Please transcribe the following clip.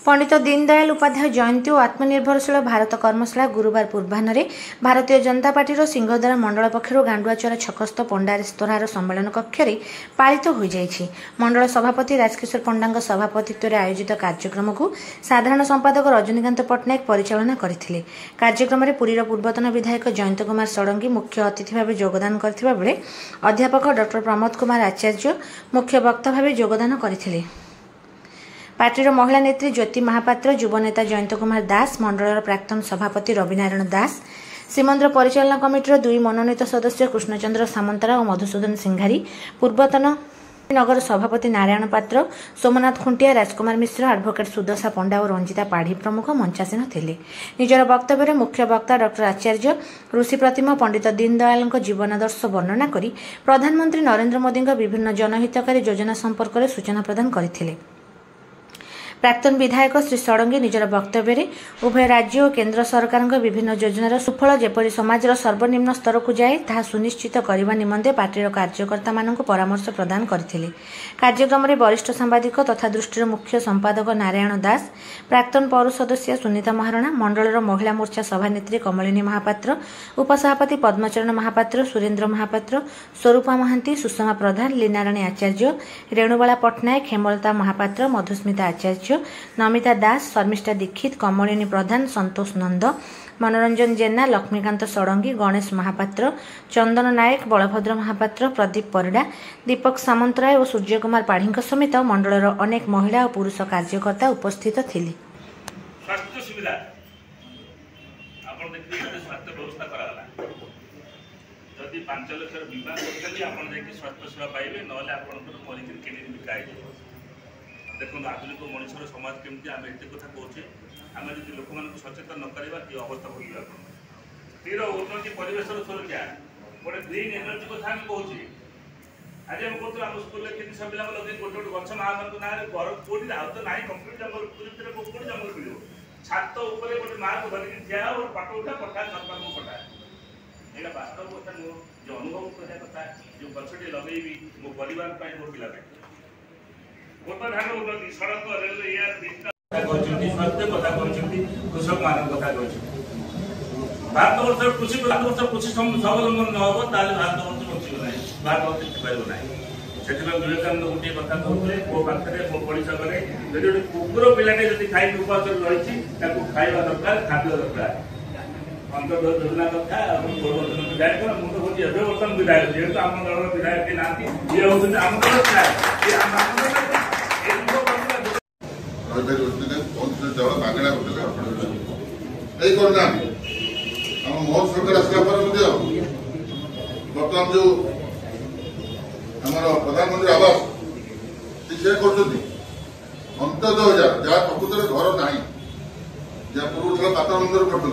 पंडित दीनदयाल उपाध्याय जयंती और आत्मनिर्भरशील भारत कर्मशाला गुरुवार पूर्वाह्न भारतीय जनता पार्टी सिंहद्वार मंडल पक्षर गांडुआचरा छकस्थ पंडा रेस्तरार सम्मेलन कक्ष पालित हो जाइछि। मंडल सभापति राजकिशोर पंडा सभापतित्व में आयोजित कार्यक्रम को साधारण संपादक रजनीकांत पट्टनायक परिचालना करथिले। कार्यक्रम में पुरीर पूर्वतन विधायक जयंत कुमार षडंगी मुख्य अतिथि भाव योगदान करथिबा बेले अध्यापक डॉ प्रमोद कुमार आचार्य मुख्य वक्ता भाव योगदान करथिले। पार्टीर महिला नेत्री ज्योति महापात्र, युवनेता जयंत कुमार दास, मंडल प्राक्तन सभापति रविनारायण दास, श्रीमंदिर परिचालना कमिटीर 2 मनोनीत सदस्य कृष्णचंद्र सामंतरा और मधुसूदन सिंघारी, पूर्वतन नगर सभापति नारायण पात्र, सोमनाथ खुंटिया, राजकुमार मिश्र, एडवोकेट सुदशा पंडा और रंजिता पाढ़ी प्रमुख मंचासीन थिले। निजर वक्तव्य मुख्य वक्ता डॉ आचार्य ऋषि प्रतिमा पंडित दीनदयाल जीवनादर्श वर्णना करी प्रधानमंत्री नरेंद्र मोदी विभिन्न जनहितकारी योजना संपर्क में सूचना प्रदान करथिले। प्राक्तन विधायक श्री षडंगी निजर वक्तव्य उभय राज्य और केन्द्र सरकार विभिन्न योजनार सुफल जेपरी समाजर सर्वनिम्न स्तर को जाए ताहा सुनिश्चित करने निमंते पार्टीर कार्यकर्ता मानक परामर्श प्रदान करथिले। कार्यक्रम में वरिष्ठ सांबादिक तथा दृष्टिर मुख्य संपादक नारायण दास, प्राक्तन पौर सदस्य सुनीता महारणा, मंडलर महिला मोर्चा सभानेत्री कमलिनी महापात्र, उपसभापति पद्मचरण महापात्र, सुरेन्द्र महापात्र, स्वरूपा महांती, सुषमा प्रधान, लीनाराणी आचार्य, रेणुबाला पट्टनायक, हेमलता महापात्र, मधुस्मिता आचार्य, नमिता दास, शर्मिष्ठा दीक्षित, कमलिनी प्रधान, संतोष नंद, मनोरंजन जेना, लक्ष्मीकांत षडंगी, गणेश महापात्र, चंदन नायक, बलभद्र महापात्र, प्रदीप परिडा, दीपक सामंतराय और सूर्य कुमार पाढ़ी समेत मंडलर अनेक महिला और पुरुष कार्यकर्ता उपस्थित थिले। स्वास्थ्य सुविधा आपण देखि स्वास्थ्य व्यवस्था कराला जदि 5 लाख बीमा करछली आपण देखि स्वास्थ्य सेवा पाइबे नले आपण मरिक केनी बिकाई देखो आधुनिक मनुष्यर समाज केमती आम एत कथा कहे आम जो लोक मान सचेतन न करवा कि अवस्था भोगे स्थिर उन्नति परिवेश सुरक्षा गोटे ग्रीन एनर्जी कथा आम कहे आज हम कहते आम स्कूल में सब पिला लगे गोटे गोटे गछ माँ मान ना घर कौटी आउ तो ना कंप्लीट जंगल कौटी जंगल मिल छात उपर गोटे माँ को धरिक ठिया और पाट उठा पठा सरकार को पठा यहाँ वास्तव कथा नुह जो अनुभव करने कथा जो गछटे लगे मो परिवार मो पिला उन्नति सड़क रेल स्वास्थ्य कथा कृषक मान कथा भारत वर्ष कृषि स्वावलंबन न हम भारत वर्ष बचो ना भारत वर्ष टिपार ना से विवेकानंद गोटे कथा कहते मो पाखे मो पड़ोसा घरे जो कुकुर पिलाटे जब खाई उपास रही खाଇବା दरकार खाद्य दरकार अंतर्गत योजना कथा पूर्वतन विधायक मुझे कहे बर्तमान विधायक जेहतु आम दल विधायक ना ये हूँ आम मागणा करना मोहन सरकार आसला बर्तमान जो प्रधानमंत्री आवास कर 15,000 जहाँ प्रकृत घर ना जहाँ पूर्व पात्र मंदिर करते